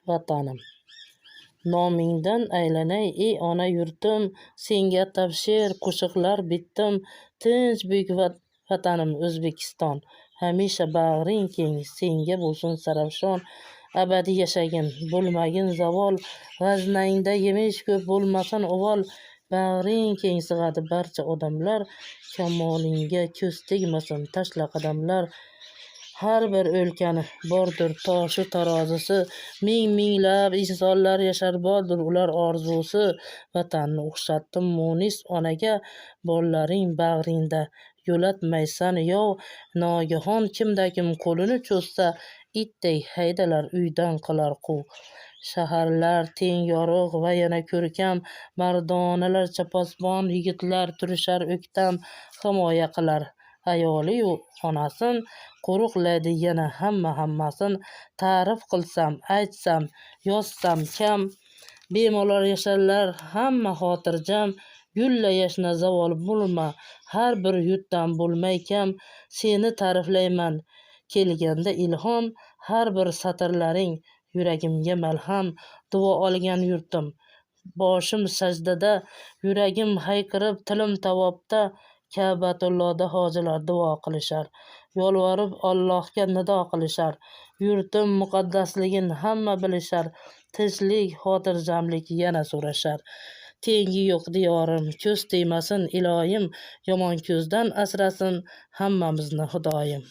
vatanim. Nomingdan aylanay ey ona yurtim, senga tabsher qo'shiqlar bitdim. Tinch buyuk vatanim O'zbekiston, hamisha bag'ring keng, senga bo'lsin sarafshon. Abadiy yashagin, bo'lmagin zavol, g'aznangda yemish ko'p bo'lmasin uvol. Bag'ring keng sig'adi barcha odamlar, kamolingga ko'z tegmasin tashla qadamlar. Har bir o'lkani bordir toshi tarozisi, minglab insonlar yashar bordir ular orzusi. Vatanni o'xshatdim munis onaga, bolalaring bag'ringda yo'latmaysan yov. Nogahon kimda-kim qo'lini cho'zsa, itdek haydalar uydan qilar quv. Shaharlar teng yorug' va yana ko'rkam, mardonalar chapasbon yigitlar turishar o'ktam. Himoya qilar ayoli-yu onasin, qo'riqlaydi yana hammasin. Ta'rif qilsam, aytsam, yozsam kam, bemalol yasharlar hamma xotirjam. Gulla yashna zavol bo'lma, har bir yurtdan bo'lmay kam. Seni ta'riflayman kelganda ilhom, har bir satrlaring yuragimga malham. Duo olgan yurtim, boshim sajdada, yuragim hayqirib tilim tovobda. Ka'batullohda hojilar duo qilishar, yolvorib Allohga nido qilishar. Yurtim muqaddasligin hamma bilishar, tinchlik xotirjamlik yana so'rashar. Tengi yo'q diyorim, ko'z tegmasin iloyim, yomon ko'zdan asrasin hammamizni Xudoyim.